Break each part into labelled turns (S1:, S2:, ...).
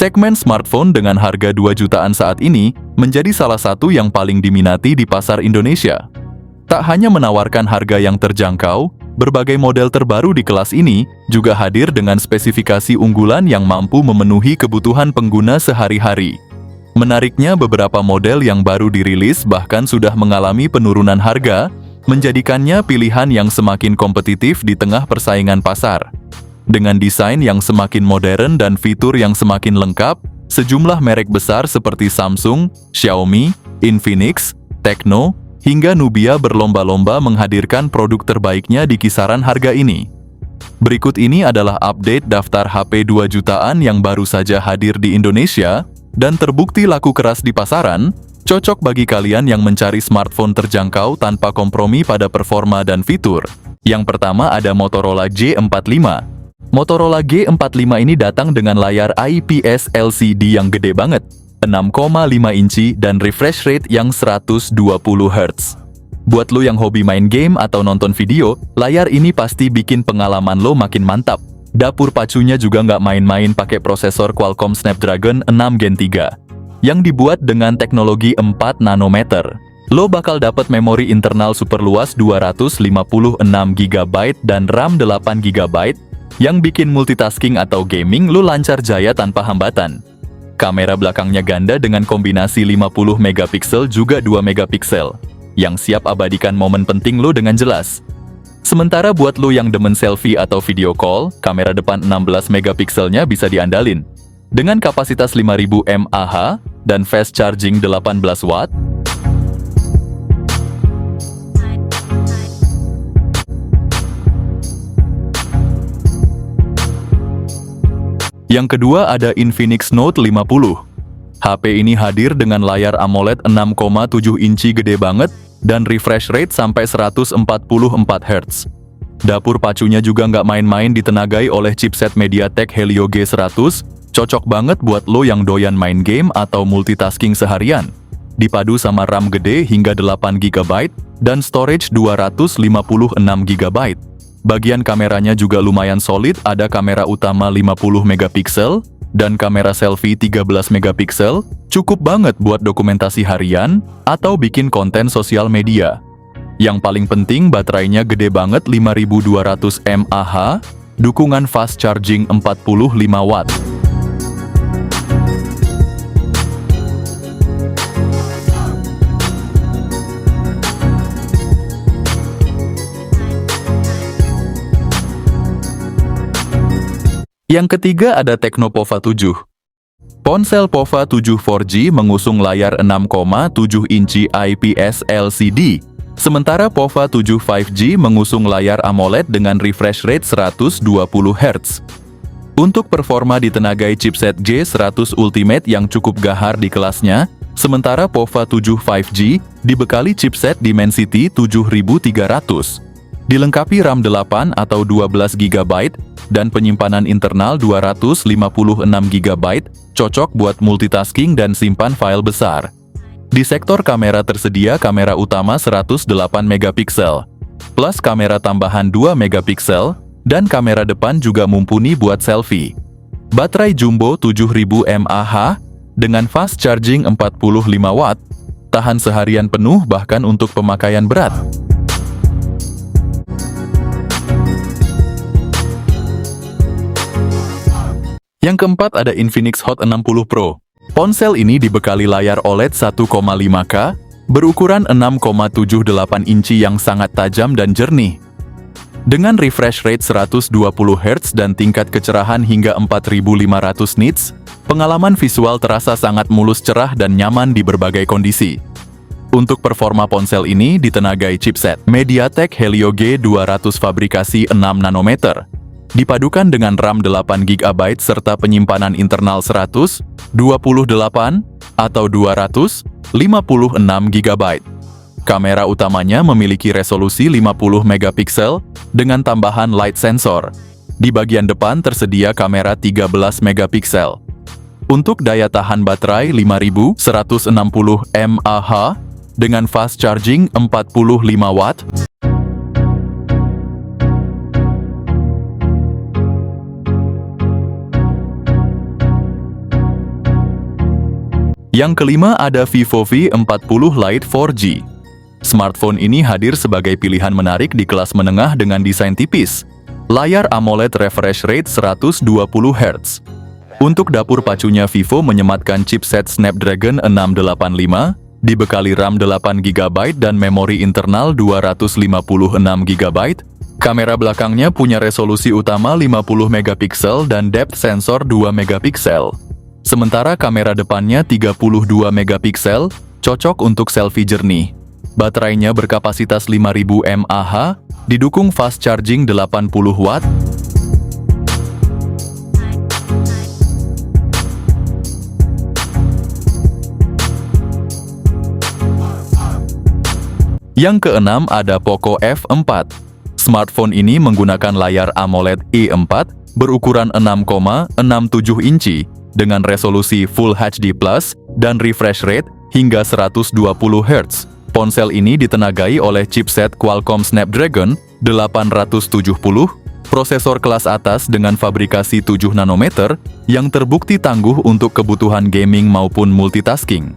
S1: Segmen smartphone dengan harga 2 jutaan saat ini menjadi salah satu yang paling diminati di pasar Indonesia. Tak hanya menawarkan harga yang terjangkau, berbagai model terbaru di kelas ini juga hadir dengan spesifikasi unggulan yang mampu memenuhi kebutuhan pengguna sehari-hari. Menariknya, beberapa model yang baru dirilis bahkan sudah mengalami penurunan harga, menjadikannya pilihan yang semakin kompetitif di tengah persaingan pasar. Dengan desain yang semakin modern dan fitur yang semakin lengkap, sejumlah merek besar seperti Samsung, Xiaomi, Infinix, Tecno, hingga Nubia berlomba-lomba menghadirkan produk terbaiknya di kisaran harga ini. Berikut ini adalah update daftar HP 2 jutaan yang baru saja hadir di Indonesia dan terbukti laku keras di pasaran, cocok bagi kalian yang mencari smartphone terjangkau tanpa kompromi pada performa dan fitur. Yang pertama ada Motorola G45. Motorola G45 ini datang dengan layar IPS LCD yang gede banget, 6,5 inci dan refresh rate yang 120 Hz. Buat lo yang hobi main game atau nonton video, layar ini pasti bikin pengalaman lo makin mantap. Dapur pacunya juga nggak main-main, pakai prosesor Qualcomm Snapdragon 6 Gen 3 yang dibuat dengan teknologi 4 nanometer. Lo bakal dapat memori internal super luas 256 GB dan RAM 8 GB yang bikin multitasking atau gaming lo lancar jaya tanpa hambatan. Kamera belakangnya ganda dengan kombinasi 50 megapiksel juga 2 megapiksel, yang siap abadikan momen penting lo dengan jelas. Sementara buat lo yang demen selfie atau video call, kamera depan 16 megapikselnya bisa diandalin. Dengan kapasitas 5000 mAh dan fast charging 18 watt, Yang kedua ada Infinix Note 50. HP ini hadir dengan layar AMOLED 6,7 inci gede banget dan refresh rate sampai 144 Hz. Dapur pacunya juga nggak main-main, ditenagai oleh chipset MediaTek Helio G100, cocok banget buat lo yang doyan main game atau multitasking seharian. Dipadu sama RAM gede hingga 8 GB dan storage 256 GB. Bagian kameranya juga lumayan solid, ada kamera utama 50 megapiksel dan kamera selfie 13 megapiksel, cukup banget buat dokumentasi harian atau bikin konten sosial media. Yang paling penting, baterainya gede banget, 5200 mAh, dukungan fast charging 45 watt. Yang ketiga ada Tecno Pova 7. Ponsel Pova 7 4G mengusung layar 6,7 inci IPS LCD, sementara Pova 7 5G mengusung layar AMOLED dengan refresh rate 120 Hz. Untuk performa ditenagai chipset G100 Ultimate yang cukup gahar di kelasnya, sementara Pova 7 5G dibekali chipset Dimensity 7300. Dilengkapi RAM 8 atau 12 GB dan penyimpanan internal 256 GB, cocok buat multitasking dan simpan file besar. Di sektor kamera tersedia kamera utama 108 megapiksel, plus kamera tambahan 2 megapiksel, dan kamera depan juga mumpuni buat selfie. Baterai jumbo 7000 mAh dengan fast charging 45 watt, tahan seharian penuh bahkan untuk pemakaian berat. Yang keempat ada Infinix Hot 60 Pro. Ponsel ini dibekali layar OLED 1,5K, berukuran 6,78 inci yang sangat tajam dan jernih. Dengan refresh rate 120 Hz dan tingkat kecerahan hingga 4500 nits, pengalaman visual terasa sangat mulus, cerah, dan nyaman di berbagai kondisi. Untuk performa ponsel ini ditenagai chipset MediaTek Helio G200 fabrikasi 6 nanometer. Dipadukan dengan RAM 8 GB serta penyimpanan internal 128 atau 256 GB. Kamera utamanya memiliki resolusi 50 megapiksel dengan tambahan light sensor. Di bagian depan tersedia kamera 13 megapiksel. Untuk daya tahan baterai 5160 mAh dengan fast charging 45 watt. Yang kelima ada Vivo V40 Lite 4G. Smartphone ini hadir sebagai pilihan menarik di kelas menengah dengan desain tipis. Layar AMOLED refresh rate 120 Hz. Untuk dapur pacunya Vivo menyematkan chipset Snapdragon 685, dibekali RAM 8GB dan memori internal 256GB. Kamera belakangnya punya resolusi utama 50MP dan depth sensor 2MP. Sementara kamera depannya 32MP, cocok untuk selfie jernih. Baterainya berkapasitas 5000 mAh, didukung fast charging 80 Watt. Yang keenam ada Poco F4. Smartphone ini menggunakan layar AMOLED E4 berukuran 6,67 inci dengan resolusi Full HD+ dan refresh rate hingga 120 Hz. Ponsel ini ditenagai oleh chipset Qualcomm Snapdragon 870, prosesor kelas atas dengan fabrikasi 7 nanometer yang terbukti tangguh untuk kebutuhan gaming maupun multitasking.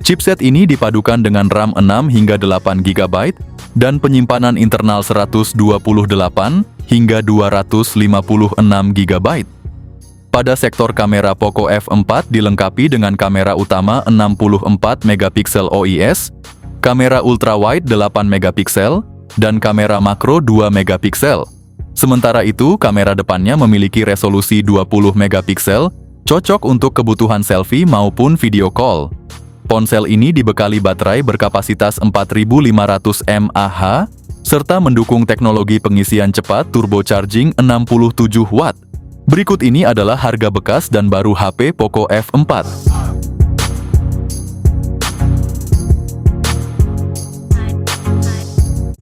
S1: Chipset ini dipadukan dengan RAM 6 hingga 8 GB dan penyimpanan internal 128 hingga 256 GB. Pada sektor kamera, Poco F4 dilengkapi dengan kamera utama 64MP OIS, kamera ultrawide 8MP, dan kamera makro 2MP. Sementara itu, kamera depannya memiliki resolusi 20MP, cocok untuk kebutuhan selfie maupun video call. Ponsel ini dibekali baterai berkapasitas 4500 mAh, serta mendukung teknologi pengisian cepat turbocharging 67 Watt. Berikut ini adalah harga bekas dan baru HP Poco F4.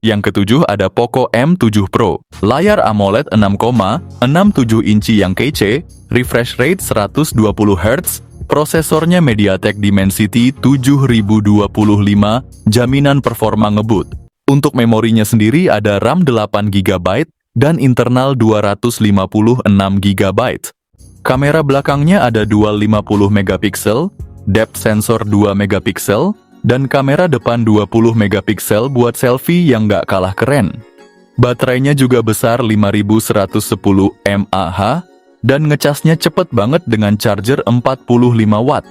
S1: Yang ketujuh ada Poco M7 Pro. Layar AMOLED 6,67 inci yang kece, refresh rate 120 Hz, prosesornya MediaTek Dimensity 7025, jaminan performa ngebut. Untuk memorinya sendiri ada RAM 8GB dan internal 256GB. Kamera belakangnya ada dual 50MP, depth sensor 2MP, dan kamera depan 20MP buat selfie yang nggak kalah keren. Baterainya juga besar 5110 mAh, dan ngecasnya cepet banget dengan charger 45 Watt.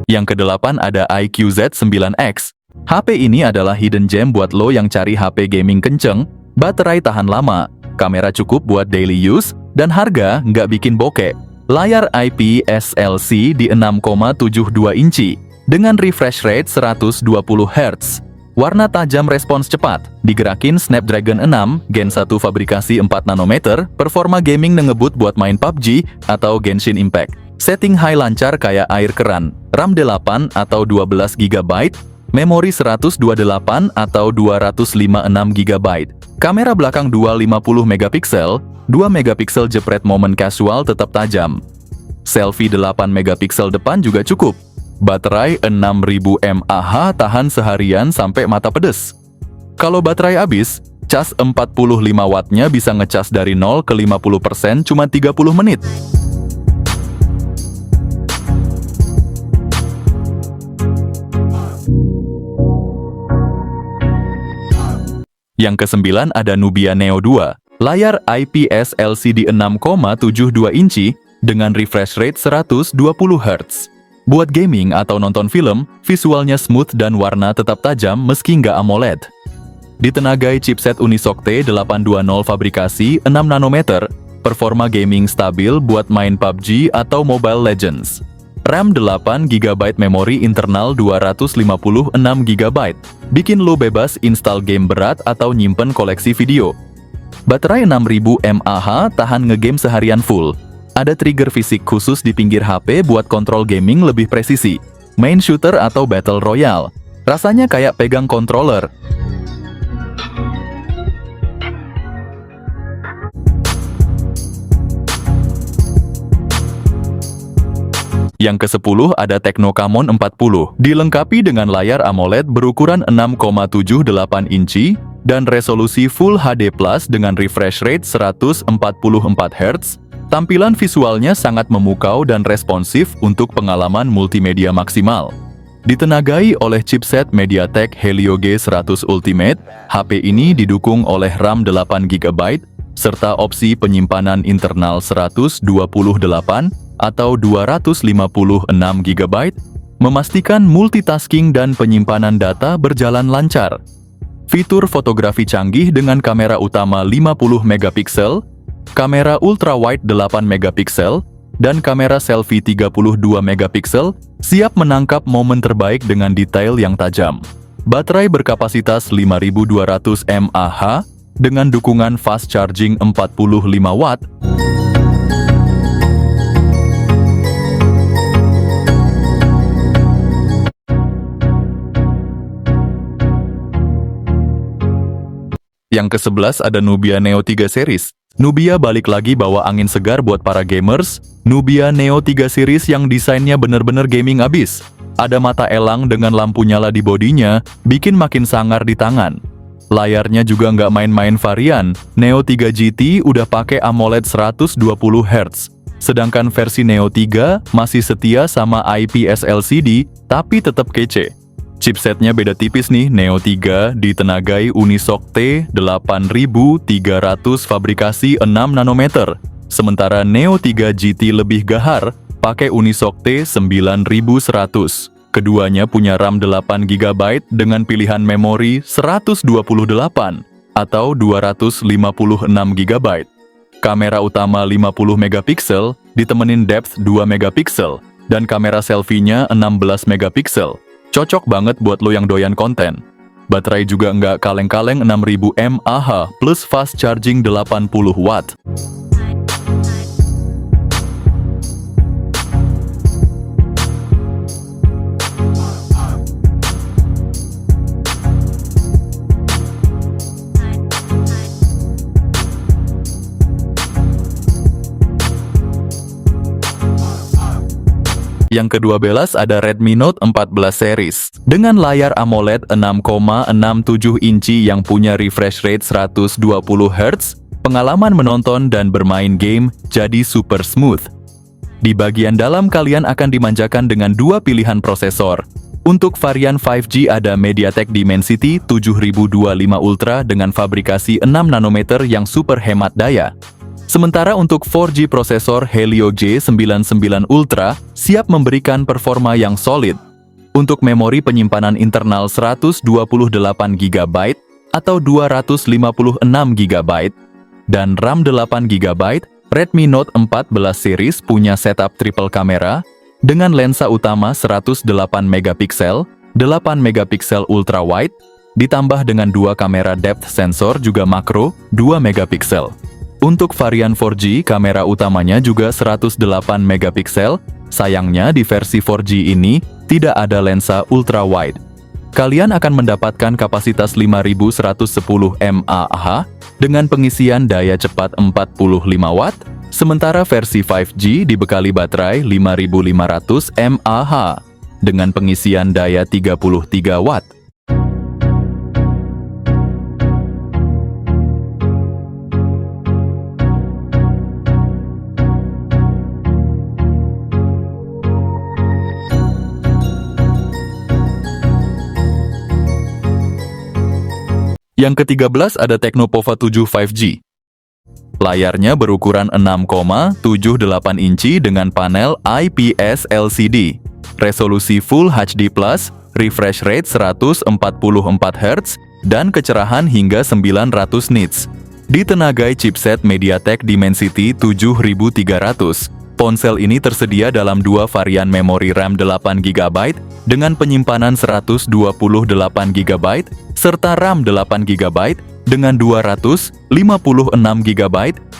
S1: Yang kedelapan ada iQOO Z9X. HP ini adalah hidden gem buat lo yang cari HP gaming kenceng, baterai tahan lama, kamera cukup buat daily use, dan harga nggak bikin bokeh. Layar IPS LC di 6,72 inci, dengan refresh rate 120 Hz. Warna tajam, respons cepat, digerakin Snapdragon 6, Gen 1 fabrikasi 4 nanometer, performa gaming ngebut buat main PUBG atau Genshin Impact. Setting high lancar kayak air keran, RAM 8 atau 12GB, memori 128 atau 256GB. Kamera belakang dual 50MP, 2MP jepret momen casual tetap tajam. Selfie 8MP depan juga cukup. Baterai 6000 mAh tahan seharian sampai mata pedes. Kalau baterai habis, cas 45 wattnya bisa ngecas dari 0 ke 50% cuma 30 menit. Yang kesembilan ada Nubia Neo 2. Layar IPS LCD 6,72 inci dengan refresh rate 120 Hz. Buat gaming atau nonton film, visualnya smooth dan warna tetap tajam meski nggak AMOLED. Ditenagai chipset Unisoc T820 fabrikasi 6 nanometer, performa gaming stabil buat main PUBG atau Mobile Legends. RAM 8GB, memori internal 256GB, bikin lo bebas install game berat atau nyimpen koleksi video. Baterai 6000 mAh tahan ngegame seharian full. Ada trigger fisik khusus di pinggir HP buat kontrol gaming lebih presisi. Main shooter atau battle royale. Rasanya kayak pegang controller. Yang ke-10 ada Tecno Camon 40. Dilengkapi dengan layar AMOLED berukuran 6,78 inci, dan resolusi Full HD Plus dengan refresh rate 144 Hz, tampilan visualnya sangat memukau dan responsif untuk pengalaman multimedia maksimal. Ditenagai oleh chipset MediaTek Helio G100 Ultimate, HP ini didukung oleh RAM 8GB, serta opsi penyimpanan internal 128 atau 256GB, memastikan multitasking dan penyimpanan data berjalan lancar. Fitur fotografi canggih dengan kamera utama 50MP, kamera ultrawide 8MP, dan kamera selfie 32MP siap menangkap momen terbaik dengan detail yang tajam. Baterai berkapasitas 5200 mAh dengan dukungan fast charging 45 Watt. Yang ke-11 ada Nubia Neo 3 series. Nubia balik lagi bawa angin segar buat para gamers. Nubia Neo 3 series yang desainnya bener-bener gaming abis. Ada mata elang dengan lampu nyala di bodinya, bikin makin sangar di tangan. Layarnya juga nggak main-main varian. Neo 3 GT udah pakai AMOLED 120Hz. Sedangkan versi Neo 3 masih setia sama IPS LCD, tapi tetap kece. Chipsetnya beda tipis nih, Neo 3 ditenagai Unisoc T8300 fabrikasi 6 nanometer, sementara Neo 3 GT lebih gahar, pakai Unisoc T9100. Keduanya punya RAM 8GB dengan pilihan memori 128 atau 256GB. Kamera utama 50MP ditemenin depth 2MP dan kamera selfie-nya 16MP. Cocok banget buat lo yang doyan konten. Baterai juga nggak kaleng-kaleng 6000 mAh plus fast charging 80 Watt. Yang ke-12 ada Redmi Note 14 series. Dengan layar AMOLED 6,67 inci yang punya refresh rate 120Hz, pengalaman menonton dan bermain game jadi super smooth. Di bagian dalam kalian akan dimanjakan dengan dua pilihan prosesor. Untuk varian 5G ada MediaTek Dimensity 7025 Ultra dengan fabrikasi 6 nanometer yang super hemat daya. Sementara untuk 4G prosesor Helio G99 Ultra siap memberikan performa yang solid. Untuk memori penyimpanan internal 128GB atau 256GB dan RAM 8GB, Redmi Note 14 series punya setup triple kamera dengan lensa utama 108MP, 8MP ultra wide, ditambah dengan dua kamera depth sensor juga makro 2MP. Untuk varian 4G, kamera utamanya juga 108MP. Sayangnya di versi 4G ini tidak ada lensa ultra wide. Kalian akan mendapatkan kapasitas 5110 mAh dengan pengisian daya cepat 45 Watt, sementara versi 5G dibekali baterai 5500 mAh dengan pengisian daya 33 Watt. Yang ke-13 ada Tecnopova 7 5G. Layarnya berukuran 6,78 inci dengan panel IPS LCD. Resolusi Full HD+, refresh rate 144Hz, dan kecerahan hingga 900 nits. Ditenagai chipset MediaTek Dimensity 7300. Ponsel ini tersedia dalam dua varian memori RAM 8GB dengan penyimpanan 128GB serta RAM 8GB dengan 256GB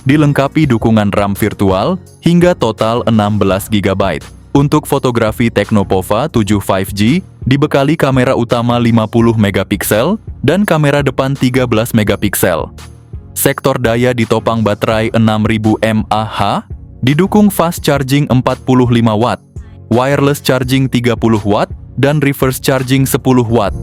S1: dilengkapi dukungan RAM virtual hingga total 16GB. Untuk fotografi Tecnopova 7 5G dibekali kamera utama 50MP dan kamera depan 13MP. Sektor daya ditopang baterai 6000 mAh, didukung fast charging 45 Watt, wireless charging 30 Watt, dan reverse charging 10 Watt.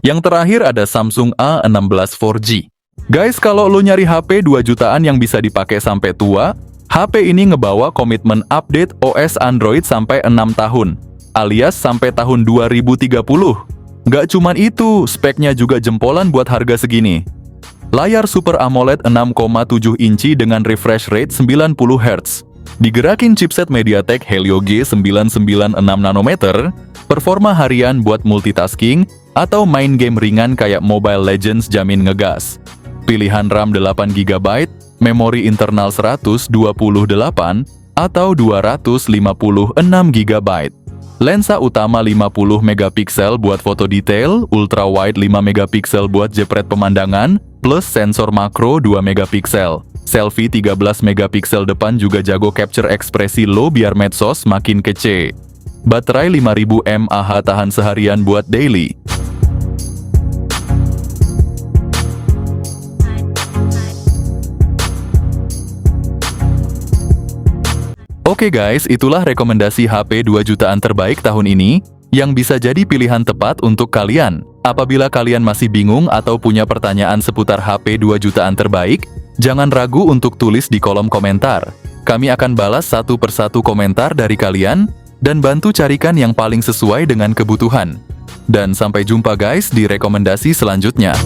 S1: Yang terakhir ada Samsung A16 4G. Guys, kalau lo nyari HP 2 jutaan yang bisa dipakai sampai tua, HP ini ngebawa komitmen update OS Android sampai 6 tahun, alias sampai tahun 2030. Nggak cuman itu, speknya juga jempolan buat harga segini. Layar Super AMOLED 6,7 inci dengan refresh rate 90 Hz. Digerakin chipset MediaTek Helio G996 nanometer, performa harian buat multitasking atau main game ringan kayak Mobile Legends jamin ngegas. Pilihan RAM 8GB, memori internal 128 atau 256GB. Lensa utama 50 megapiksel buat foto detail, ultra wide 5 megapiksel buat jepret pemandangan, plus sensor makro 2 megapiksel. Selfie 13 megapiksel depan juga jago capture ekspresi lo biar medsos makin kece. Baterai 5000 mAh tahan seharian buat daily. Oke guys, itulah rekomendasi HP 2 jutaan terbaik tahun ini, yang bisa jadi pilihan tepat untuk kalian. Apabila kalian masih bingung atau punya pertanyaan seputar HP 2 jutaan terbaik, jangan ragu untuk tulis di kolom komentar. Kami akan balas satu persatu komentar dari kalian, dan bantu carikan yang paling sesuai dengan kebutuhan. Dan sampai jumpa guys di rekomendasi selanjutnya.